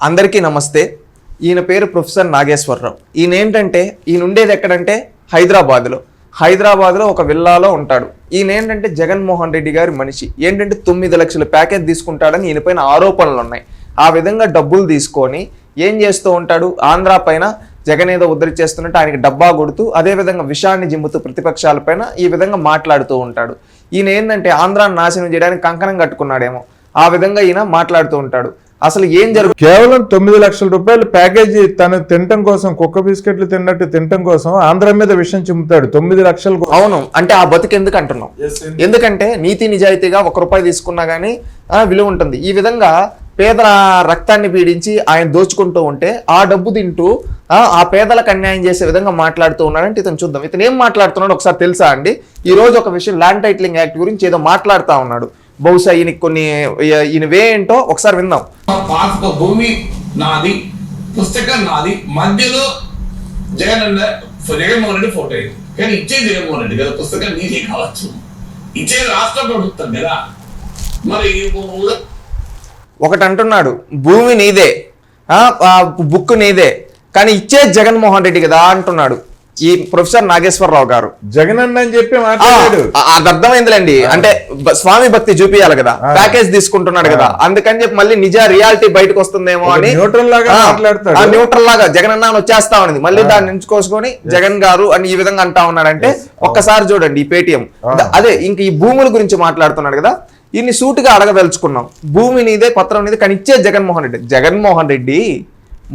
అందరికీ నమస్తే. ఈయన పేరు ప్రొఫెసర్ నాగేశ్వరరావు. ఈయన ఉండేది ఎక్కడంటే హైదరాబాద్లో ఒక విల్లాలో ఉంటాడు. ఈయన ఏంటంటే జగన్మోహన్ రెడ్డి గారి మనిషి. 9 లక్షల ప్యాకేజ్ తీసుకుంటాడని ఈయన పైన ఆరోపణలు ఉన్నాయి. ఆ విధంగా డబ్బులు తీసుకొని ఏం చేస్తూ ఉంటాడు, ఆంధ్ర పైన జగన్ ఏదో ఉద్ధరించేస్తున్నట్టు ఆయనకి డబ్బా కొడుతూ అదేవిధంగా విషాన్ని జిమ్ముతూ ప్రతిపక్షాలపైన ఈ విధంగా మాట్లాడుతూ ఉంటాడు. ఈయన ఏంటంటే ఆంధ్రాన్ని నాశనం చేయడానికి కంకణం కట్టుకున్నాడేమో, ఆ విధంగా ఈయన మాట్లాడుతూ ఉంటాడు. అసలు ఏం జరుగుతుంది? కేవలం 9 లక్షల రూపాయలు ప్యాకేజీ తను తినటం కోసం, కుక్క బిస్కెట్లు తిన్నట్టు తినటం కోసం ఆంధ్ర మీద విషయం చిమ్ముతాడు. 9 లక్షలు. అవును, అంటే ఆ బతుకు ఎందుకు అంటున్నాం? ఎందుకంటే నీతి నిజాయితీగా ₹1 తీసుకున్నా గానీ విలువ ఉంటుంది. ఈ విధంగా పేదల రక్తాన్ని పీడించి ఆయన దోచుకుంటూ ఉంటే ఆ డబ్బు తింటూ ఆ పేదలకు అన్యాయం చేసే విధంగా మాట్లాడుతూ ఉన్నాడంటే ఇతను చూద్దాం. ఇతను ఏం మాట్లాడుతున్నాడు ఒకసారి తెలుసా అండి? ఈ రోజు ఒక విషయం, ల్యాండ్ టైటిలింగ్ యాక్ట్ గురించి ఏదో మాట్లాడుతూ ఉన్నాడు. బహుశా ఈయనవే ఏంటో ఒకసారి విందాం. భూమి నాది, పుస్తకం నాది, మధ్యలో జగన్మోహన్ రెడ్డి ఫోటో ఇది. కానీ ఇచ్చేది జగన్మోహన్ రెడ్డి కదా, పుస్తకం నీదే కావచ్చు, ఇచ్చేది రాష్ట్ర ప్రభుత్వం కదా. మరి ఒకటి అంటున్నాడు, భూమి నీదే, బుక్ నీదే, కానీ ఇచ్చేది జగన్మోహన్ రెడ్డి కదా అంటున్నాడు ఈ ప్రొఫెసర్ నాగేశ్వరరావు గారు. జగన్ అన్న అని చెప్పి మాట్లాడాడు. అది అర్థమైందిలేండి. అంటే స్వామి భక్తి చూపియాలి కదా, ప్యాకేజ్ తీసుకుంటున్నాడు కదా, అందుకని చెప్పి మళ్ళీ రియాలిటీ బయటకు వస్తుందేమో అని న్యూట్రల్ లాగా మాట్లాడతాడు. న్యూట్రల్ లాగా జగన్ అన్న వచ్చేస్తా ఉన్నది, మళ్ళీ దాన్ని ఎంచుకోసుకొని జగన్ గారు అని ఈ విధంగా అంటా ఉన్నాడంటే ఒక్కసారి చూడండి ఈ పేటిఎం. అదే ఇంక ఈ భూముల గురించి మాట్లాడుతున్నాడు కదా, ఇన్ని సూటుగా అడగదలుచుకున్నాం. భూమి నీదే, పత్రం నీదే, కానీ ఇచ్చే జగన్మోహన్ రెడ్డి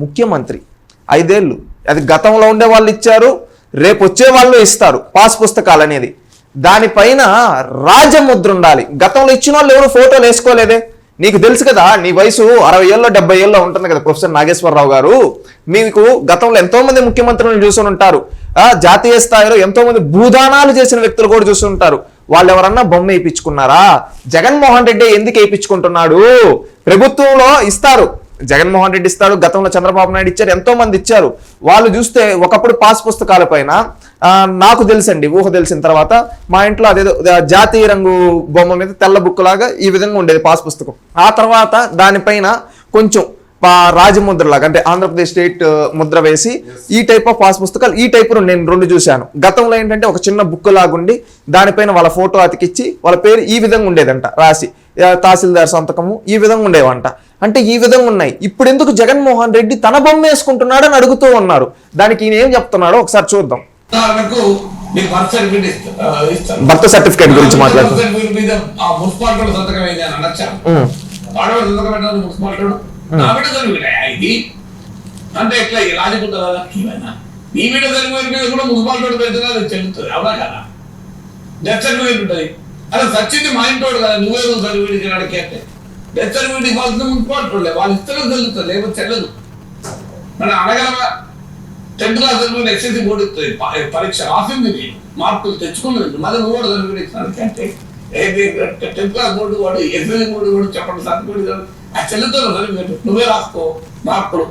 ముఖ్యమంత్రి 5 ఏళ్ళు. అది గతంలో ఉండే వాళ్ళు ఇచ్చారు, రేపు వచ్చే వాళ్ళు ఇస్తారు పాస్ పుస్తకాలు అనేది. దానిపైన రాజముద్ర ఉండాలి. గతంలో ఇచ్చిన వాళ్ళు ఎవరు ఫోటోలు వేసుకోలేదే. నీకు తెలుసు కదా, నీ వయసు 60 ఏళ్ళలో 70 ఏళ్ళలో ఉంటుంది కదా ప్రొఫెసర్ నాగేశ్వరరావు గారు. మీకు గతంలో ఎంతో మంది ముఖ్యమంత్రులను చూసుని ఉంటారు. జాతీయ స్థాయిలో ఎంతో మంది భూదానాలు చేసిన వ్యక్తులు కూడా చూసి ఉంటారు. వాళ్ళు ఎవరన్నా బొమ్మ వేయించుకున్నారా? జగన్మోహన్ రెడ్డి ఎందుకు వేయించుకుంటున్నాడు? ప్రభుత్వంలో ఇస్తారు, జగన్మోహన్ రెడ్డి ఇస్తాడు, గతంలో చంద్రబాబు నాయుడు ఇచ్చారు, ఎంతో మంది ఇచ్చారు. వాళ్ళు చూస్తే ఒకప్పుడు పాస్ పుస్తకాల పైన నాకు తెలుసండి, ఊహ తెలిసిన తర్వాత మా ఇంట్లో అదేదో జాతీయ రంగు బొమ్మ మీద తెల్ల బుక్ లాగా ఈ విధంగా ఉండేది పాస్ పుస్తకం. ఆ తర్వాత దానిపైన కొంచెం రాజముద్ర లాగా, అంటే ఆంధ్రప్రదేశ్ స్టేట్ ముద్ర వేసి ఈ టైప్ ఆఫ్ పాస్ పుస్తకాలు, ఈ టైప్ నేను 2 చూశాను. గతంలో ఏంటంటే ఒక చిన్న బుక్ లాగుండి దానిపైన వాళ్ళ ఫోటో అతికిచ్చి వాళ్ళ పేరు ఈ విధంగా ఉండేదంట రాసి, తహసీల్దార్ సంతకము ఈ విధంగా ఉండేవంట. అంటే ఈ విధంగా ఉన్నాయి. ఇప్పుడు ఎందుకు జగన్మోహన్ రెడ్డి తన బొమ్మ వేసుకుంటున్నాడు అని అడుగుతూ ఉన్నారు. దానికి ఈయన ఏం చెప్తున్నాడో ఒకసారి చూద్దాం. బర్త్ సర్టిఫికేట్ గురించి మాట్లాడుతున్నాం. అంటే ఎట్లా రాజకుంటారా? ఈ వీడియో సర్టిఫికేట్ మీద కూడా మున్సిపాలిటీ పెడుతున్నారు, చెల్లుతుంది అవునా కదా? డెత్ సర్టిఫికేట్ ఉంటుంది. అలా సచ్చింది మా ఇంటోడు కదా, నువ్వే సర్టిఫికేట్ అడిగి అంటే డెత్ సర్టిఫికేట్ ఇవ్వాల్సిన మున్సిపాలిటీ వాళ్ళు ఇస్తేనే చెల్లుతుంది, లేకపోతే చెల్లదు. మనం అడగలవా? 10th class certificate SSC board ఇస్తుంది, పరీక్ష రాసింది, మార్కులు తెచ్చుకున్నది, మళ్ళీ నువ్వు కూడా సర్టిఫికేట్ ఇస్తాను అంటే 10th క్లాస్ బోర్డు వాడు, ఎస్ఎస్సీ బోర్డు కూడా చెప్పండి సర్టిఫికేట్ ఆ చెల్లుతాను సర్టిఫికేట్, నువ్వే రాసుకో మార్కులు.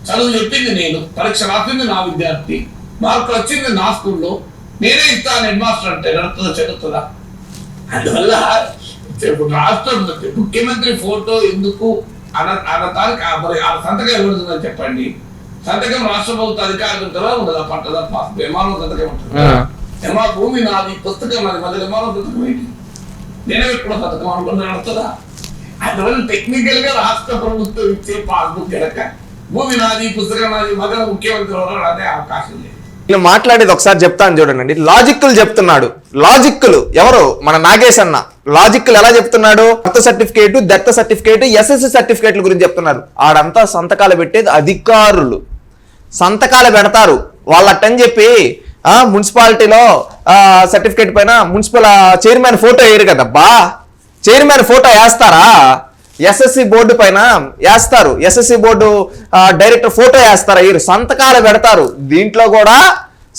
చదువు చెప్పింది నేను, పరీక్ష రాసింది నా విద్యార్థి, మార్కులు వచ్చింది నా స్కూల్లో, నేనే ఇస్తాను హెడ్ మాస్టర్ అంటే నడుతుందా చెల్లుతుందా? అందువల్ల రాష్ట్రం ముఖ్యమంత్రి ఫోటో ఎందుకు అన్నదానికి మరి ఆ సంతకం ఎవరుందని చెప్పండి. సంతకం రాష్ట్ర ప్రభుత్వ అధికారులు ఉండదా? పట్టదా? ఎంఆర్ఓ సంతకం ఉంటుంది. భూమి నాది, పుస్తకం నాది, మధ్య ఎంఆర్ఓ సంతకం ఏంటి? నేనే పెట్టుకున్న సంతకం అనుకుని నడుతుందా? అందువల్ల టెక్నికల్ గా రాష్ట్ర ప్రభుత్వం ఇచ్చే పాస్బుక్ కనుక భూమి నాది, పుస్తకం నాది, మధ్య ముఖ్యమంత్రి అదే అవకాశం లేదు. నేను మాట్లాడేది ఒకసారి చెప్తాను చూడండి. లాజిక్లు చెప్తున్నాడు. లాజిక్లు ఎవరు? మన నాగేశ్ అన్న. లాజిక్లు ఎలా చెప్తున్నాడు? Birth certificate, death certificate, SSC సర్టిఫికేట్ల గురించి చెప్తున్నారు. ఆడంతా సంతకాలు పెట్టేది అధికారులు, సంతకాలు పెడతారు వాళ్ళట్టని చెప్పి మున్సిపాలిటీలో సర్టిఫికేట్ పైన మున్సిపల్ చైర్మన్ ఫోటో వేయరు కదబ్బా. చైర్మన్ ఫోటో వేస్తారా? ఎస్ఎస్సి బోర్డు పైన వేస్తారు, ఎస్ఎస్సి బోర్డు డైరెక్టర్ ఫోటో వేస్తారా? సంతకాలు పెడతారు. దీంట్లో కూడా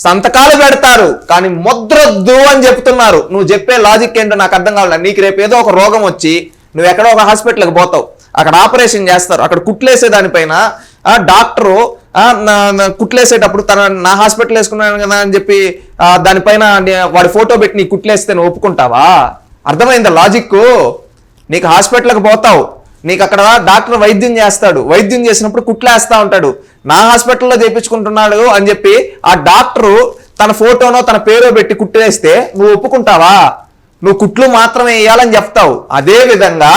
సంతకాలు పెడతారు, కానీ ముద్రొద్దు అని చెప్తున్నారు. నువ్వు చెప్పే లాజిక్ ఏంటో నాకు అర్థం కావాలి. నీకు రేపు ఏదో ఒక రోగం వచ్చి నువ్వు ఎక్కడో ఒక హాస్పిటల్కి పోతావు, అక్కడ ఆపరేషన్ చేస్తారు, అక్కడ కుట్లేసే దానిపైన డాక్టరు కుట్లేసేటప్పుడు నా హాస్పిటల్ వేసుకున్నాను కదా అని చెప్పి దానిపైన వాడి ఫోటో పెట్టి నీ కుట్లేస్తే నువ్వు ఒప్పుకుంటావా? అర్థమైందా లాజిక్? నీకు హాస్పిటల్కి పోతావు, నీకు అక్కడ డాక్టర్ వైద్యం చేస్తాడు, వైద్యం చేసినప్పుడు కుట్లేస్తా ఉంటాడు, నా హాస్పిటల్లో చేయించుకుంటున్నాడు అని చెప్పి ఆ డాక్టరు తన ఫోటోనో తన పేరో పెట్టి కుట్లేస్తే నువ్వు ఒప్పుకుంటావా? నువ్వు కుట్లు మాత్రమే వేయాలని చెప్తావు. అదే విధంగా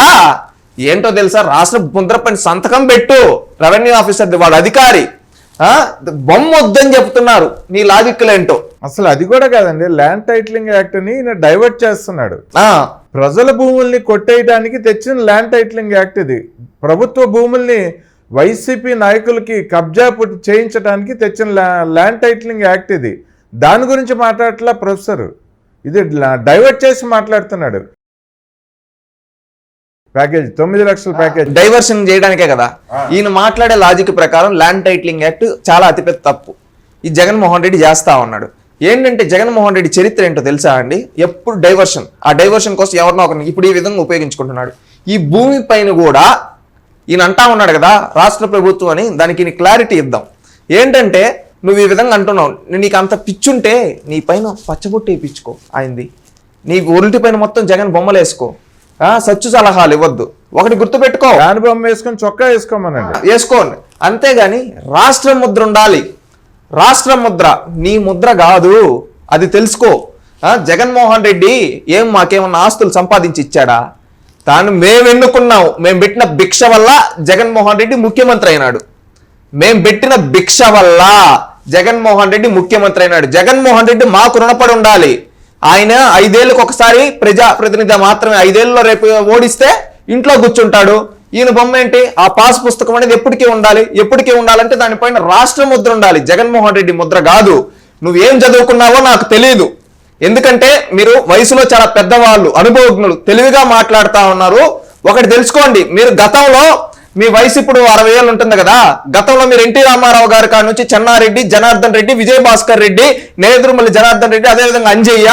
ఏంటో తెలుసా, రాష్ట్ర ముద్రపైన సంతకం పెట్టు, రెవెన్యూ ఆఫీసర్ వాడు అధికారి బొమ్మ వద్దని చెప్తున్నారు. నీ లాజిక్లు ఏంటో. అసలు అది కూడా కాదండి, ల్యాండ్ టైటిలింగ్ యాక్ట్ ని ఈయన డైవర్ట్ చేస్తున్నాడు. ప్రజల భూముల్ని కొట్టేయడానికి తెచ్చిన ల్యాండ్ టైటిలింగ్ యాక్ట్ ఇది. ప్రభుత్వ భూముల్ని వైసీపీ నాయకులకి కబ్జా చేయించడానికి తెచ్చిన ల్యాండ్ టైటిలింగ్ యాక్ట్ ఇది. దాని గురించి మాట్లాడట్లా ప్రొఫెసర్, ఇది డైవర్ట్ చేసి మాట్లాడుతున్నాడు. ప్యాకేజ్ 9 లక్షల ప్యాకేజ్ డైవర్షన్ చేయడానికే కదా ఈయన మాట్లాడే లాజిక్ ప్రకారం. ల్యాండ్ టైటిలింగ్ యాక్ట్ చాలా అతిపెద్ద తప్పు ఈ జగన్మోహన్ రెడ్డి చేస్తా ఉన్నాడు. ఏంటంటే జగన్మోహన్ రెడ్డి చరిత్ర ఏంటో తెలుసా అండి? ఎప్పుడు డైవర్షన్, ఆ డైవర్షన్ కోసం ఎవరినో ఒకరిని ఇప్పుడు ఈ విధంగా ఉపయోగించుకుంటున్నాడు. ఈ భూమి పైన కూడా ఈయన అంటా ఉన్నాడు కదా రాష్ట్ర ప్రభుత్వం అని, దానికి క్లారిటీ ఇద్దాం. ఏంటంటే నువ్వు ఈ విధంగా అంటున్నావు, నీకు అంత పిచ్చుంటే నీ పైన పచ్చబొట్టు వేయించుకో ఆయనది, నీ ఒంటి పైన మొత్తం జగన్ బొమ్మలు వేసుకో, సచ్చు సలహాలు ఇవ్వద్దు. ఒకటి గుర్తుపెట్టుకో, దాని బొమ్మ వేసుకొని చొక్కా వేసుకోమనండి, వేసుకోండి. అంతేగాని రాష్ట్ర ముద్ర ఉండాలి. రాష్ట్ర ముద్ర నీ ముద్ర కాదు, అది తెలుసుకో. జగన్మోహన్ రెడ్డి మాకేమన్నా ఆస్తులు సంపాదించి ఇచ్చాడా? తాను మేము ఎన్నుకున్నాం, మేము పెట్టిన భిక్ష వల్ల జగన్మోహన్ రెడ్డి ముఖ్యమంత్రి అయినాడు. మేము పెట్టిన భిక్ష వల్ల జగన్మోహన్ రెడ్డి ముఖ్యమంత్రి అయినాడు. జగన్మోహన్ రెడ్డి మాకు రుణపడి ఉండాలి. ఆయన 5 ఏళ్ళకి ఒకసారి ప్రజాప్రతినిధి మాత్రమే, 5 ఏళ్ళలో రేపు ఓడిస్తే ఇంట్లో కూర్చుంటాడు. ఈయన బొమ్మ ఏంటి? ఆ పాస్ పుస్తకం అనేది ఎప్పటికీ ఉండాలి. ఎప్పటికీ ఉండాలంటే దానిపైన రాష్ట్ర ముద్ర ఉండాలి, జగన్మోహన్ రెడ్డి ముద్ర కాదు. నువ్వేం చదువుకున్నావో నాకు తెలియదు, ఎందుకంటే మీరు వయసులో చాలా పెద్దవాళ్ళు, అనుభవజ్ఞులు, తెలివిగా మాట్లాడుతా ఉన్నారు. ఒకటి తెలుసుకోండి, మీరు గతంలో మీ వయసు ఇప్పుడు 60 ఏళ్ళు ఉంటుంది కదా, గతంలో మీరు ఎన్టీ రామారావు గారి కాడ నుంచి చెన్నారెడ్డి, జనార్దన్ రెడ్డి, విజయభాస్కర్ రెడ్డి, నేదురుమల్లి జనార్దన్ రెడ్డి, అదేవిధంగా అంజయ్య,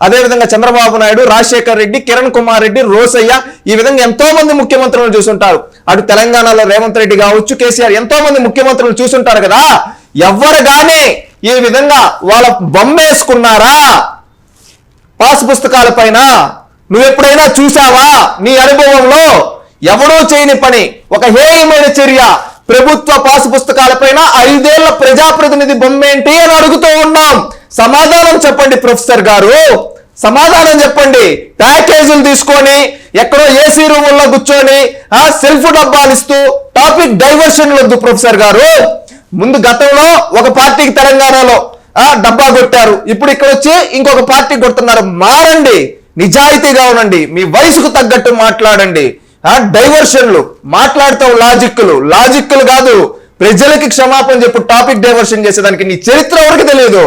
అదేవిధంగా చంద్రబాబు నాయుడు, రాజశేఖర్ రెడ్డి, కిరణ్ కుమార్ రెడ్డి, రోసయ్య, ఈ విధంగా ఎంతో మంది ముఖ్యమంత్రులను చూసుంటారు. అటు తెలంగాణలో రేవంత్ రెడ్డి కావచ్చు, కేసీఆర్, ఎంతో మంది ముఖ్యమంత్రులు చూసుంటారు కదా. ఎవరు గానీ ఈ విధంగా వాళ్ళ బొమ్మ వేసుకున్నారా పాస్ పుస్తకాల పైన? నువ్వు ఎప్పుడైనా చూసావా? నీ అనుభవంలో ఎవడో చేయని పని, ఒక హేయమైన చర్య, ప్రభుత్వ పాసు పుస్తకాలపైన 5 ఏళ్ల ప్రజాప్రతినిధి బొమ్మ ఏంటి అని అడుగుతూ ఉన్నాం. సమాధానం చెప్పండి ప్రొఫెసర్ గారు, సమాధానం చెప్పండి. ప్యాకేజీలు తీసుకొని ఎక్కడో ఏసీ రూముల్లో కూర్చొని సెల్ఫ్ డబ్బాలు ఇస్తూ టాపిక్ డైవర్షన్ వద్దు ప్రొఫెసర్ గారు. ముందు గతంలో ఒక పార్టీకి తెలంగాణలో డబ్బా కొట్టారు, ఇప్పుడు ఇక్కడ వచ్చి ఇంకొక పార్టీ కొడుతున్నారు. మారండి, నిజాయితీగా ఉండండి, మీ వయసుకు తగ్గట్టు మాట్లాడండి. డైవర్షన్లు మాట్లాడతావు, లాజిక్లు కాదు. ప్రజలకి క్షమాపణ చెప్పు. టాపిక్ డైవర్షన్ చేసేదానికి నీ చరిత్ర ఎవరికి తెలియదు.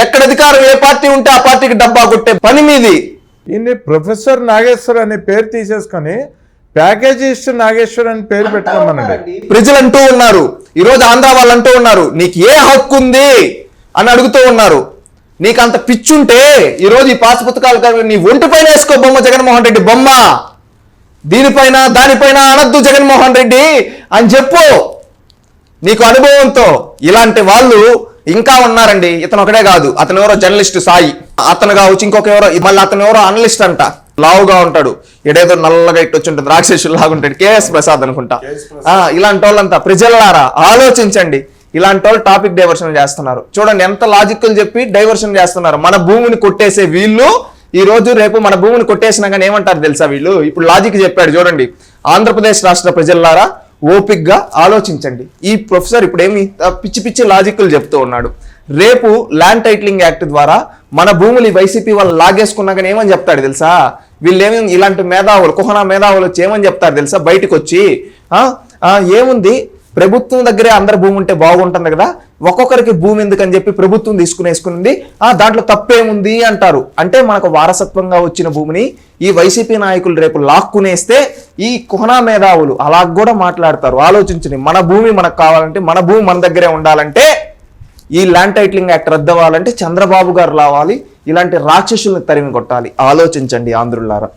ఎక్కడ అధికారం ఏ పార్టీ ఉంటే ఆ పార్టీకి డబ్బా కొట్టే పని మీది. ఈయన్ని ప్రొఫెసర్ నాగేశ్వర్ అనే పేరు తీసేసుకొని ప్యాకేజిస్ట్ నాగేశ్వర్ అని పేరు పెట్టుకోమనండి. ప్రజలు అంటూ ఉన్నారు, ఈరోజు ఆంధ్ర వాళ్ళు అంటూ ఉన్నారు, నీకు ఏ హక్కు ఉంది అని అడుగుతూ ఉన్నారు. నీకు అంత పిచ్చుంటే ఈరోజు ఈ పాస్ పుస్తకాలు నీ ఒంటి పైన వేసుకో బొమ్మ, జగన్మోహన్ రెడ్డి బొమ్మ. దీనిపైన దానిపైన అనద్దు జగన్మోహన్ రెడ్డి అని చెప్పు నీకు అనుభవంతో. ఇలాంటి వాళ్ళు ఇంకా ఉన్నారండి. ఇతను ఒకటే కాదు, అతను ఎవరో జర్నలిస్ట్ సాయి, అతను కావచ్చు, ఇంకొక ఎవరో, మళ్ళీ అతను ఎవరో అనలిస్ట్ అంట, లావుగా ఉంటాడు, ఎడేదో నల్లగా ఇట్టు వచ్చి ఉంటుంది, రాక్షసులు లాగా ఉంటాడు, కేఎస్ ప్రసాద్ అనుకుంటా. ఇలాంటి వాళ్ళంతా ప్రజలారా ఆలోచించండి. ఇలాంటి వాళ్ళు టాపిక్ డైవర్షన్ చేస్తున్నారు. చూడండి ఎంత లాజిక్లు చెప్పి డైవర్షన్ చేస్తున్నారు. మన భూమిని కొట్టేసే వీళ్ళు ఈ రోజు రేపు మన భూమిని కొట్టేసినాక ఏమంటారు తెలుసా వీళ్ళు? ఇప్పుడు లాజిక్ చెప్పాడు చూడండి. ఆంధ్రప్రదేశ్ రాష్ట్ర ప్రజలారా ఓపిక్గా ఆలోచించండి. ఈ ప్రొఫెసర్ ఇప్పుడు ఏమి పిచ్చి పిచ్చి లాజిక్లు చెప్తూ ఉన్నాడు. రేపు ల్యాండ్ టైటిలింగ్ యాక్ట్ ద్వారా మన భూములు వైసీపీ వాళ్ళు లాగేసుకున్నాక ఏమని చెప్తాడు తెలుసా? వీళ్ళేమి ఇలాంటి మేధావులు, కుహనా మేధావులు వచ్చి ఏమని చెప్తారు తెలుసా? బయటకు వచ్చి ఏముంది, ప్రభుత్వం దగ్గరే అందరి భూమి ఉంటే బాగుంటుంది కదా, ఒక్కొక్కరికి భూమి ఎందుకని చెప్పి ప్రభుత్వం తీసుకునేసుకుంది, దాంట్లో తప్పేముంది అంటారు. అంటే మనకు వారసత్వంగా వచ్చిన భూమిని ఈ వైసీపీ నాయకులు రేపు లాక్కునేస్తే ఈ కుహనా మేధావులు అలా కూడా మాట్లాడతారు. ఆలోచించండి. మన భూమి మనకు కావాలంటే, మన భూమి మన దగ్గరే ఉండాలంటే, ఈ ల్యాండ్ టైటిలింగ్ యాక్ట్ రద్దు అవ్వాలంటే చంద్రబాబు గారు రావాలి, ఇలాంటి రాక్షసుల్ని తరిమి కొట్టాలి. ఆలోచించండి ఆంధ్రులారా.